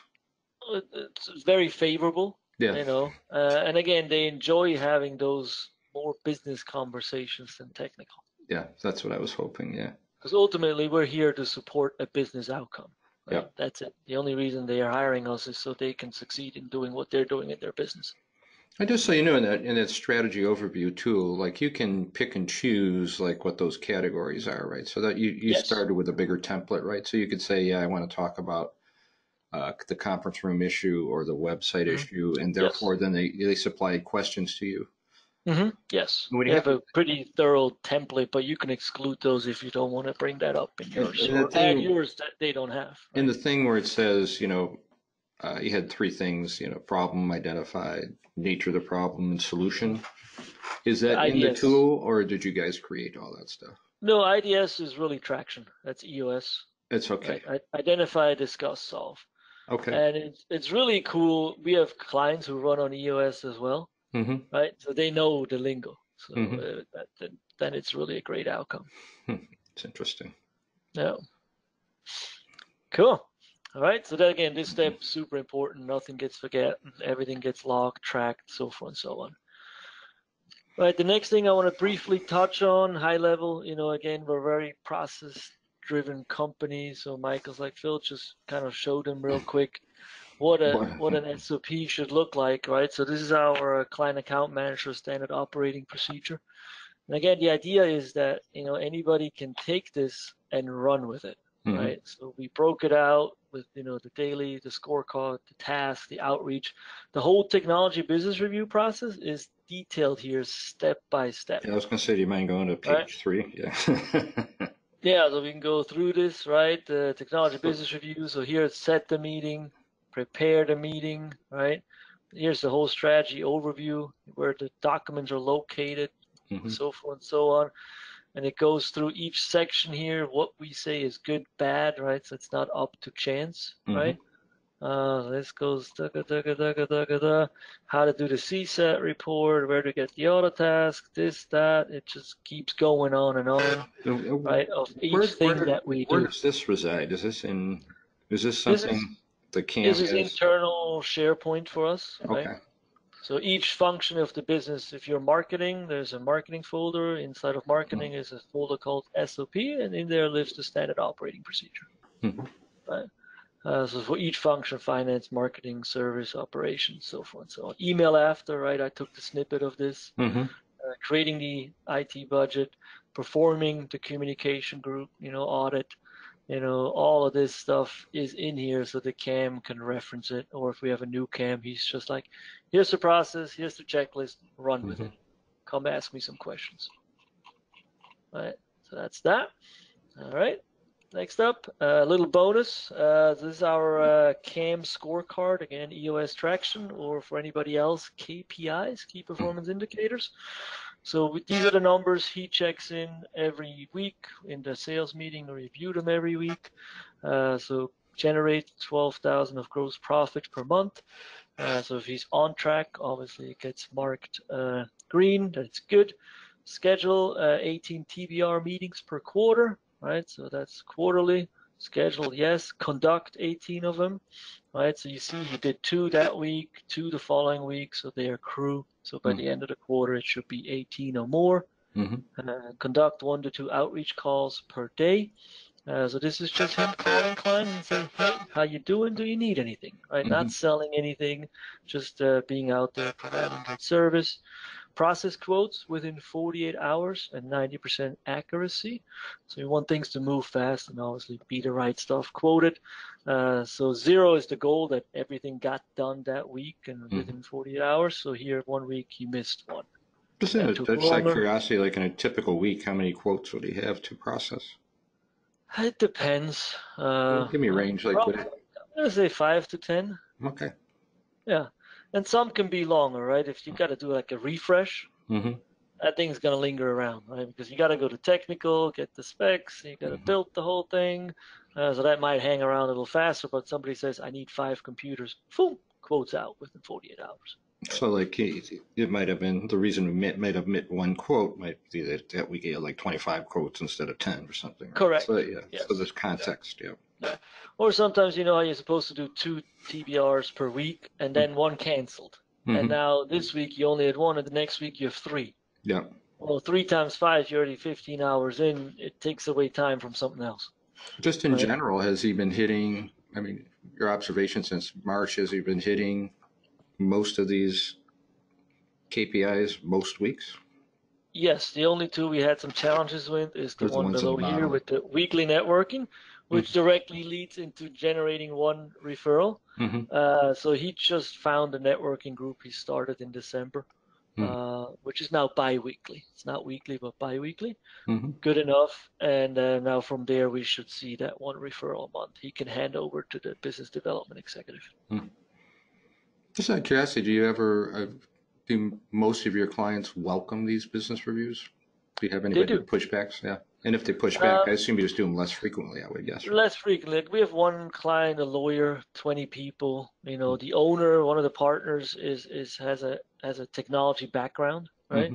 It's very favorable, Yeah, and again, they enjoy having those more business conversations than technical. yeah, that's what I was hoping. Yeah, Because ultimately, we're here to support a business outcome, yeah. right? That's it. The only reason they are hiring us is so they can succeed in doing what they're doing in their business. And just so you know, in that strategy overview tool, like you can pick and choose like what those categories are, right? So that you Yes. started with a bigger template, right? So you could say, yeah, I want to talk about the conference room issue or the website Hmm. issue, and Yes. therefore then they supply questions to you. Yes. And what do We you have have? a pretty thorough template, but you can exclude those if you don't want to bring that up in yours, And the or add thing yours that they don't have, in right? the thing where it says, you had three things, problem identified, nature of the problem, and Hmm. solution. Is The that in the IDS. tool, or did you guys create all that stuff? No, IDS is really traction. That's EOS, It's okay. right? Identify, discuss, solve. Okay. And it's really cool. We have clients who run on EOS as well, Mm-hmm. right? So they know the lingo. So Mm-hmm. then it's really a great outcome. It's interesting. Yeah. Cool. All right. So then again, this step super important. Nothing gets forgotten. Everything gets logged, tracked, so forth and so on. Right. The next thing I want to briefly touch on, high level. Again, we're a very process driven company. So Michael's like, Phil, just kind of show them real quick what an SOP should look like, right? So this is our client account manager standard operating procedure. And again, the idea is that anybody can take this and run with it, Mm-hmm. right? So we broke it out with the daily, the scorecard, the task, the outreach. The whole technology business review process is detailed here step by step, Yeah, I was going to say, do you mind going to right? page 3? Yeah. Yeah, so we can go through this, right? The technology business review. So here it's set the meeting, prepare the meeting, right? Here's the whole strategy overview, where the documents are located, Mm-hmm. so forth and so on. And it goes through each section here, what we say is good, bad, right? So it's not up to chance, Mm-hmm. right? This goes how to do the CSAT report, where to get the auto task, this, that. It just keeps going on and on, right? Of Where, each thing where, that we where do. does this reside? Is this This is something the this CAM is has? internal SharePoint for us, right? Okay. So each function of the business, if you're marketing, there's a marketing folder. Inside of marketing is a folder called SOP, and in there lives the standard operating procedure, Mm-hmm. right? So for each function, finance, marketing, service, operations, so forth and so on. Email after, right? I took the snippet of this. Mm-hmm. Creating the IT budget, performing the communication group, audit, all of this stuff is in here so the CAM can reference it. Or if we have a new CAM, he's just like, here's the process, here's the checklist, run with Mm-hmm. it. Come ask me some questions. All right, so that's that. All right. Next up, a little bonus. This is our CAM scorecard, again, EOS traction, or for anybody else, KPIs, key performance indicators. So these are the numbers he checks in every week in the sales meeting, or review them every week. So generate 12,000 of gross profit per month. So if he's on track, obviously it gets marked green, that's good. Schedule 18 TBR meetings per quarter, right? So that's quarterly. Schedule, yes. Conduct 18 of them, right? So you see he did 2 that week, 2 the following week, so they accrue. So by the end of the quarter, it should be 18 or more. Conduct 1 to 2 outreach calls per day. So this is just him calling clients and saying, hey, how you doing? Do you need anything? Right? Not selling anything, just being out there providing good service. Process quotes within 48 hours and 90% accuracy. So you want things to move fast and obviously be the right stuff quoted. So 0 is the goal, that everything got done that week and within 48 hours. So here, 1 week, he missed 1. Just out of curiosity, like in a typical week, how many quotes would he have to process? It depends. Give me a range, like what? I'm gonna say 5 to 10. Okay. Yeah, and some can be longer, right? If you got to do like a refresh, that thing's gonna linger around, right? Because you got to go to technical, get the specs, you got to build the whole thing. So that might hang around a little faster. But somebody says, "I need 5 computers," boom, quotes out within 48 hours. So like it might have been the reason we might have met 1 quote might be that we get like 25 quotes instead of 10 or something. Right? Correct. So yeah. Yes. So there's context. Yeah. Or sometimes, how you're supposed to do 2 TBRs per week and then 1 canceled. And now this week you only had 1, and the next week you have 3. Yeah. Well, 3 times 5, you're already 15 hours in. It takes away time from something else. Just in general, has he been hitting? I mean, your observation since March, has he been hitting most of these KPIs most weeks? Yes, the only 2 we had some challenges with is the one below here with the weekly networking, which directly leads into generating 1 referral. So he just found a networking group he started in December, which is now bi-weekly. It's not weekly, but bi-weekly. Good enough. And now from there, we should see that 1 referral a month he can hand over to the business development executive. Just out of curiosity, do you ever do most of your clients welcome these business reviews? Do you have anybody pushbacks? Yeah. And if they push back, I assume you just do them less frequently, I would guess. Right? Less frequently. Like we have 1 client, a lawyer, 20 people. The owner, one of the partners, has a technology background, right?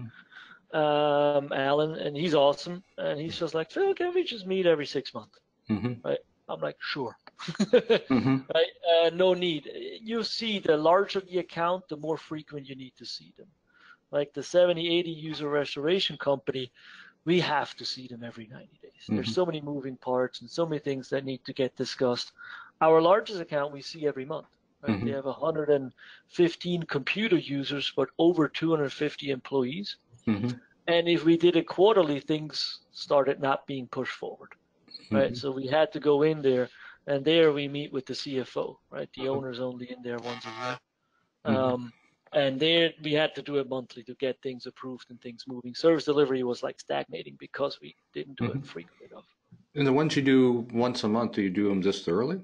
Alan, and he's awesome. And he's just like, Phil, can we just meet every 6 months? Right? I'm like, sure. Right? No need. You see, the larger the account, the more frequent you need to see them. Like the 70, 80 user restoration company, we have to see them every 90 days. There's so many moving parts and so many things that need to get discussed. Our largest account we see every month. Right? They have 115 computer users, but over 250 employees. And if we did it quarterly, things started not being pushed forward. Right? So we had to go in there, and there we meet with the CFO. Right? The owner's only in there once a year. And there we had to do it monthly to get things approved and things moving. Service delivery was like stagnating because we didn't do it frequently enough. And the ones you do once a month, do you do them this thoroughly?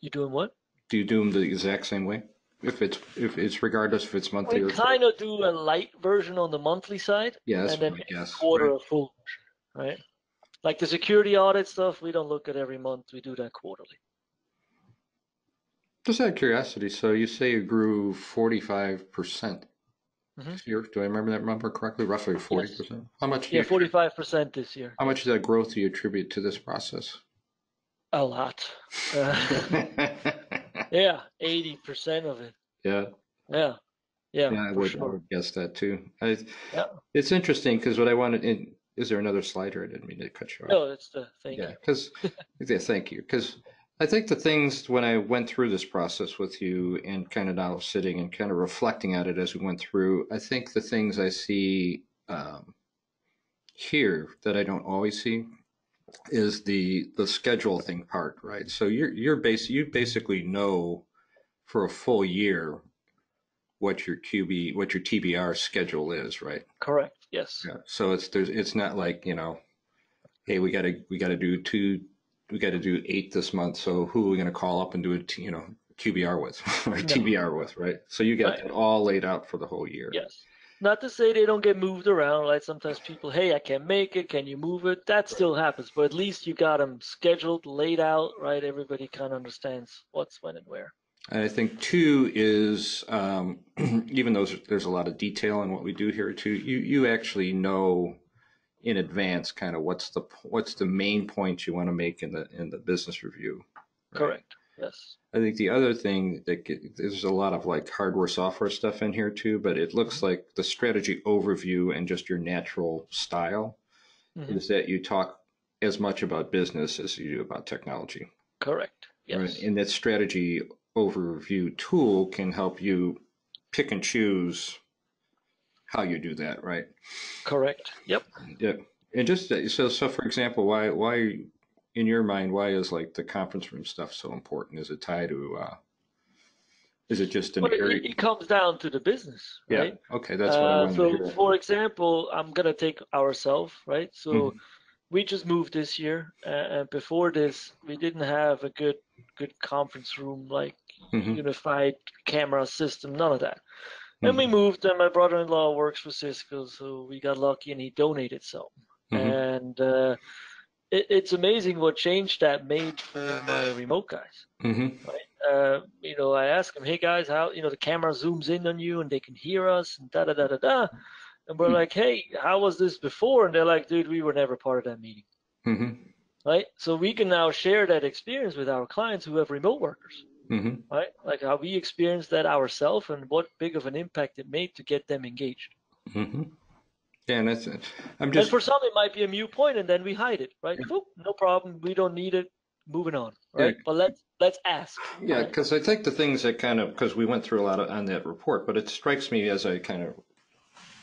You doing what? Do you do them the exact same way? If it's regardless if it's monthly or kind of do a light version on the monthly side. Yeah, that's and then what I guess. Quarter a full version, right? Like the security audit stuff, we don't look at every month. We do that quarterly. Just out of curiosity, so you say you grew 45% this year. Do I remember that number correctly? Roughly 40%. Yes. How much? Yeah, 45% this year. How much of that growth do you attribute to this process? A lot. Yeah, 80% of it. Yeah. Yeah. Yeah, I would guess that too. It's interesting because what I wanted. Is there another slide here? I didn't mean to cut you off. No, it's the thank you. Because thank you. Because I think the things when I went through this process with you and kind of now sitting and kind of reflecting at it as we went through, I think the things I see here that I don't always see is the schedule thing part, right? So you basically know for a full year what your TBR schedule is, right? Correct. Yes. Yeah. So it's not like hey, we got to do 8 this month. So who are we going to call up and do QBR with or No, TBR with, right? So you got right? that all laid out for the whole year. Yes. Not to say they don't get moved around. Like sometimes people, hey, I can't make it. Can you move it? That still happens, but at least you got them scheduled, laid out, right? Everybody kind of understands what's when and where. And I think two is even though there's a lot of detail in what we do here too, you actually know in advance kind of what's the main points you want to make in the business review, right? Correct. Yes. I think the other thing there's a lot of like hardware software stuff in here too, but it looks Hmm. like the strategy overview and just your natural style Hmm. is that you talk as much about business as you do about technology, Correct. right? Yes. And that strategy overview tool can help you pick and choose how you do that, right? Correct. Yep. Yeah. And just so for example, why in your mind, why is like the conference room stuff so important? Is it tied to is it just an Well, area? it comes down to the business, Yeah. right? Okay, that's what I wanted to So, hear. for example, I'm gonna take ourselves, right? So Mm-hmm. we just moved this year, and before this, we didn't have a good conference room, like Mm-hmm. unified camera system, none of that. And we Mm-hmm. moved, and my brother-in-law works for Cisco, so we got lucky, and he donated some. Mm-hmm. And it's amazing what change that made for my remote guys, Mm-hmm. right? I ask them, hey guys, how the camera zooms in on you and they can hear us and da da da da da. And we're like, hey, how was this before? And they're like, dude, we were never part of that meeting, Mm-hmm. right? So we can now share that experience with our clients who have remote workers, Mm-hmm. right? Like how we experienced that ourselves and what big of an impact it made to get them engaged. Mm-hmm. Yeah, and that's it. I'm And just for some, it might be a mute point, and then we hide it, right? yeah, Boop, no problem. We don't need it. Moving on, yeah, right? But let's ask, yeah, right? because I think the things that kind of because we went through a lot on that report, but it strikes me as I kind of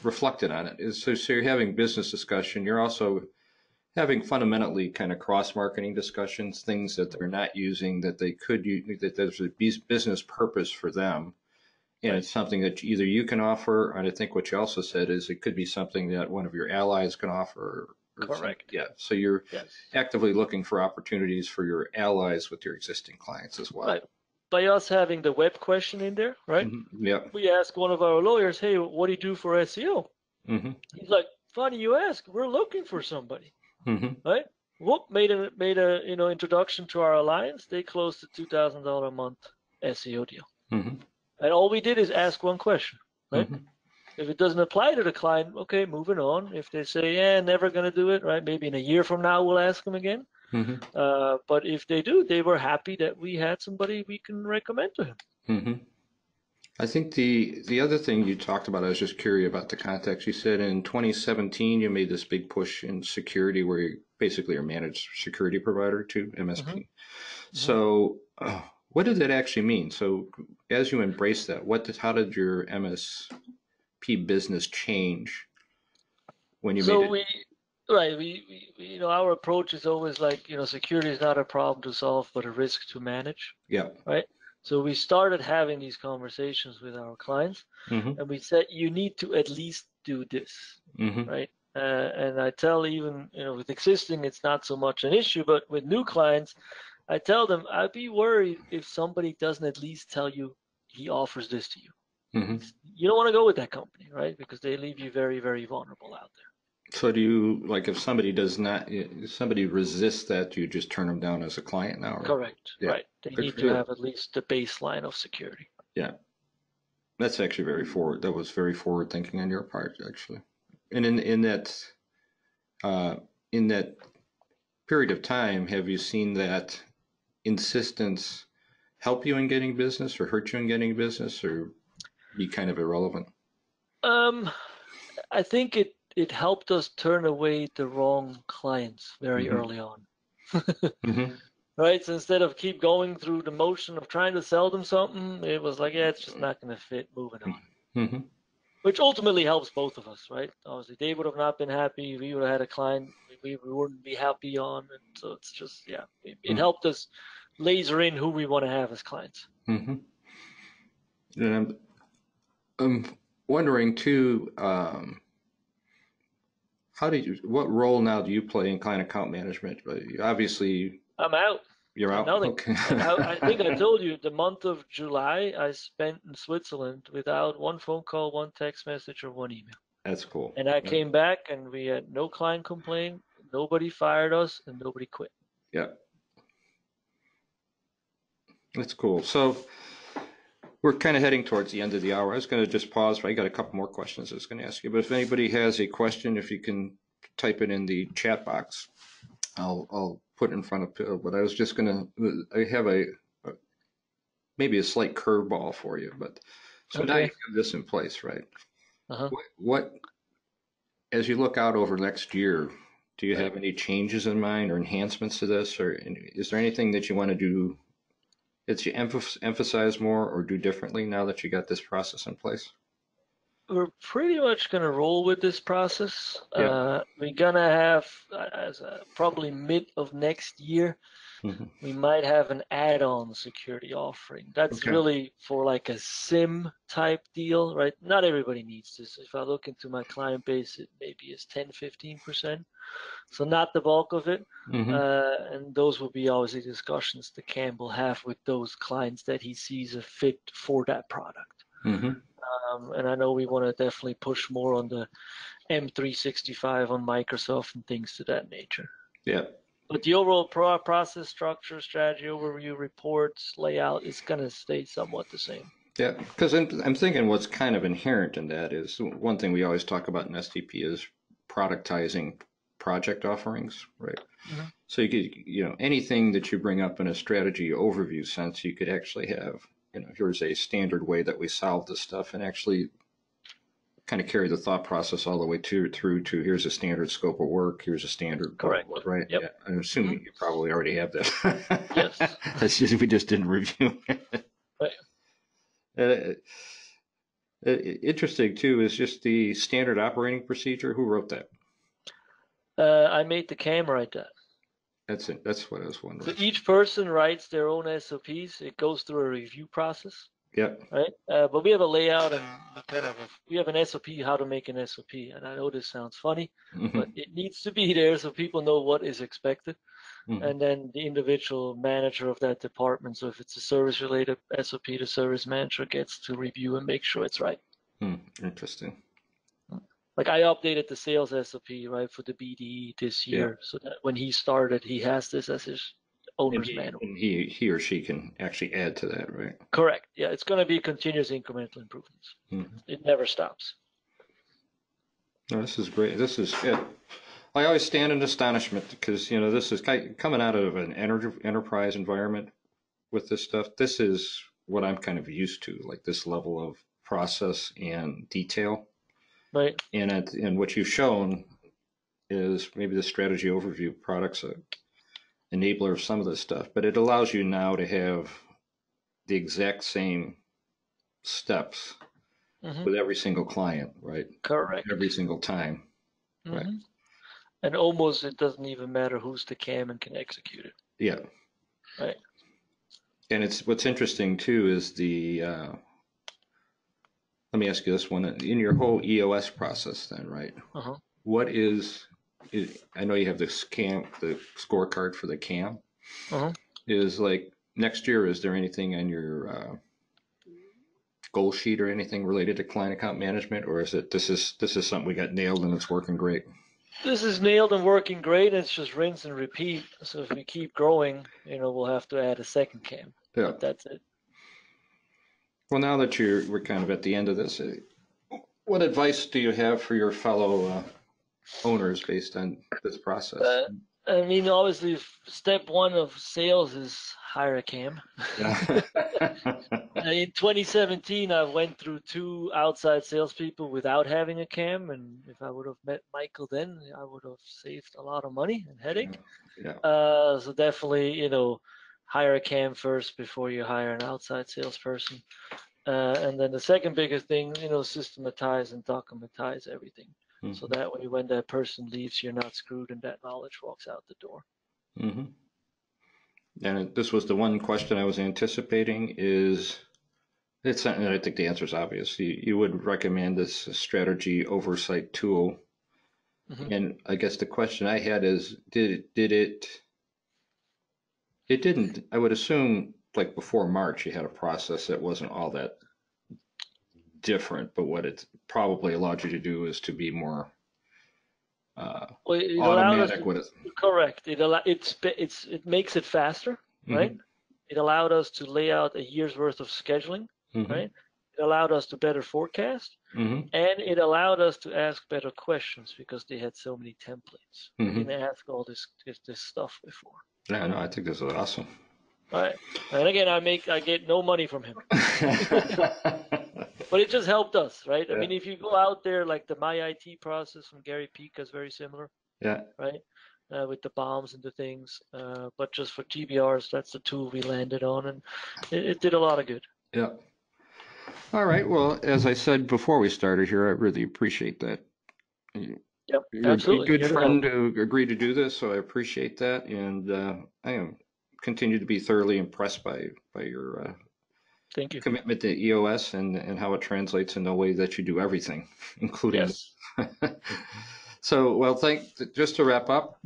reflected on it is so you're having business discussion, you're also having fundamentally kind of cross marketing discussions, things that they're not using that they could use, that there's a business purpose for them. And Right. it's something that either you can offer, and I think what you also said is it could be something that one of your allies can offer, or something. Correct. Yeah. So you're Yes. actively looking for opportunities for your allies with your existing clients as well. Right. By us having the web question in there, right? Mm-hmm. Yep. We ask one of our lawyers, hey, what do you do for SEO? Mm-hmm. He's like, funny you ask. We're looking for somebody, Mm-hmm. right? Whoop, made a introduction to our alliance. They closed a $2,000 a month SEO deal, Mm-hmm. and all we did is ask one question, right? Mm-hmm. If it doesn't apply to the client, okay, moving on. If they say, yeah, never gonna do it, right? Maybe in a year from now we'll ask them again. Mm-hmm. But if they do, they were happy that we had somebody we can recommend to him. Mm-hmm. I think the other thing you talked about, I was just curious about the context. You said in 2017 you made this big push in security, where you basically are managed security provider to Hmm. MSP. Hmm. So, what did that actually mean? So, as you embrace that, how did your MSP business change when you made So it? right, our approach is always like, security is not a problem to solve, but a risk to manage, Yeah. right? So we started having these conversations with our clients, Mm-hmm. and we said, you need to at least do this, Mm-hmm. right? And I tell even, with existing, it's not so much an issue, but with new clients, I tell them, I'd be worried if somebody doesn't at least tell you he offers this to you. Mm-hmm. You don't want to go with that company, right? Because they leave you very, very vulnerable out there. So, do you like if somebody does not, if somebody resists that, do you just turn them down as a client now? Or Correct, yeah, right. They good need for to you. have at least the baseline of security. Yeah. That's actually very forward. That was very forward thinking on your part, actually. And uh, in that period of time, have you seen that insistence help you in getting business, or hurt you in getting business, or be kind of irrelevant? Um, I think it helped us turn away the wrong clients very Mm-hmm. early on. Mm-hmm. Right? So instead of keep going through the motion of trying to sell them something, it was like, yeah, it's just not going to fit, moving on. Mm-hmm. Which ultimately helps both of us, right? Obviously, they would have not been happy. We would have had a client we wouldn't be happy on. And so it's just, yeah, it helped us laser in who we want to have as clients. Mm-hmm. And I'm wondering too. what role now do you play in client account management? Obviously, I'm out. you're out. Nothing. Okay. I think I told you the month of July I spent in Switzerland without one phone call, one text message, or one email. That's cool. And I came back and we had no client complaint, nobody fired us, and nobody quit. Yeah. That's cool. So we're kind of heading towards the end of the hour. I was going to just pause. I got a couple more questions I was going to ask you, but if anybody has a question, if you can type it in the chat box, I'll put it in front of Phil. But I was just going to, I have maybe a slight curveball for you. But so now you have this in place, right? What, as you look out over next year, do you have any changes in mind or enhancements to this, or is there anything that you want to do that you emphasize more or do differently now that you got this process in place? We're pretty much going to roll with this process. We're going to have, probably mid of next year, we might have an add-on security offering. That's really for like a SIM type deal, right? Not everybody needs this. If I look into my client base, it maybe is 10-15%. So not the bulk of it. And those will be obviously discussions that Cam will have with those clients that he sees a fit for that product. And I know we want to definitely push more on the M365 on Microsoft and things to that nature. Yeah. But the overall process structure, strategy, overview, reports, layout is going to stay somewhat the same. Yeah, because I'm thinking what's kind of inherent in that is one thing we always talk about in SDP is productizing project offerings, right? So you could, anything that you bring up in a strategy overview sense, you could actually have, here's a standard way that we solve this stuff, and actually kind of carry the thought process all the way through to here's a standard scope of work, here's a standard correct work, right? Yep. Yeah, I'm assuming you probably already have that. Yes. That's just, we just didn't review it. Right. Interesting too is just the standard operating procedure. Who wrote that? I made the CAM write that. That's it. That's what I was wondering. So each person writes their own SOPs. It goes through a review process. Yep. Right. But we have a layout and we have an SOP, how to make an SOP. And I know this sounds funny, but it needs to be there so people know what is expected. And then the individual manager of that department, so if it's a service-related SOP, the service manager gets to review and make sure it's right. Interesting. Like I updated the sales SOP, right, for the BDE this year, so that when he started, he has this as his owner's manual. And he or she can actually add to that, right? Correct. Yeah, it's going to be continuous incremental improvements. It never stops. No, this is great. This is it. I always stand in astonishment because, this is coming out of an enterprise environment with this stuff. This is what I'm kind of used to, like this level of process and detail. Right. And what you've shown is maybe the strategy overview product's an enabler of some of this stuff, but it allows you now to have the exact same steps with every single client, right? Correct. Every single time. Right. And almost it doesn't even matter who's the CAM and can execute it. Yeah. Right. And it's what's interesting too is the let me ask you this one. In your whole EOS process then, right? What is I know you have the scorecard for the CAM. Is like next year, is there anything on your goal sheet or anything related to client account management, or is it this is something we got nailed and it's working great? This is nailed and working great. It's just rinse and repeat. So if we keep growing, we'll have to add a second CAM. Yeah. But that's it. Well, now that we're kind of at the end of this, what advice do you have for your fellow owners based on this process? I mean, obviously, step one of sales is hire a CAM. Yeah. In 2017, I went through 2 outside salespeople without having a CAM, and if I would have met Michael then, I would have saved a lot of money and headache. Yeah. So definitely, hire a CAM first before you hire an outside salesperson. And then the second biggest thing, systematize and documentize everything. So that way, when that person leaves, you're not screwed and that knowledge walks out the door. And this was the one question I was anticipating is, it's something that I think the answer is obvious. You would recommend this strategy oversight tool Mhm. And I guess the question I had is, it didn't, I would assume like before March, you had a process that wasn't all that different, but what it probably allowed you to do is to be more Well, it allowed us automatic to with it. correct. It makes it faster, right? Hmm. It allowed us to lay out a year's worth of scheduling, Hmm. right? It allowed us to better forecast, Hmm. and it allowed us to ask better questions because they had so many templates. We Hmm. didn't ask all this stuff before. Yeah, no, I think this is awesome. Right. And again, I get no money from him, but it just helped us, right? I Yeah, mean, if you go out there, like the My IT process from Gary Peak is very similar, yeah, right? With the bombs and the things, but just for TBRs, that's the tool we landed on, and it did a lot of good. yeah. All right. Well, as I said before we started here, I really appreciate that. Yep, You're a absolutely. good Here to help. friend to agree to do this, so I appreciate that, and I am continue to be thoroughly impressed by your Thank you. commitment to EOS and how it translates in the way that you do everything, including Yes. this. So, well, just to wrap up,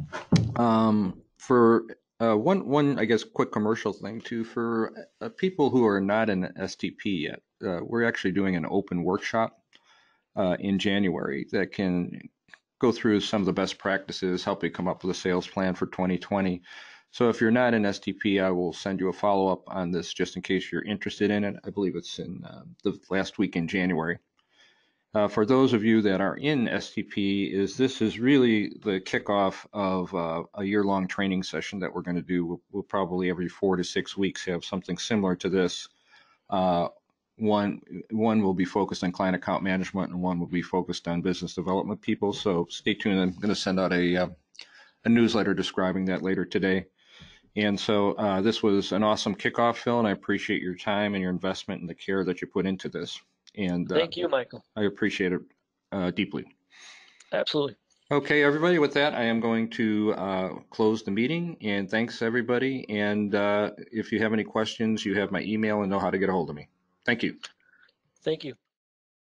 for one, I guess, quick commercial thing too, for people who are not in STP yet, we're actually doing an open workshop in January that can go through some of the best practices, help you come up with a sales plan for 2020. So if you're not in STP, I will send you a follow-up on this just in case you're interested in it. I believe it's in the last week in January. For those of you that are in STP, this is really the kickoff of a year-long training session that we're going to do. We'll probably every 4 to 6 weeks have something similar to this. Uh, one will be focused on client account management, and one will be focused on business development people. So stay tuned. I'm going to send out a newsletter describing that later today. And so this was an awesome kickoff, Phil, and I appreciate your time and your investment and the care that you put into this. And Thank you, Michael. I appreciate it deeply. Absolutely. Okay, everybody, with that, I am going to close the meeting. And thanks, everybody. And if you have any questions, you have my email and know how to get a hold of me. Thank you. Thank you.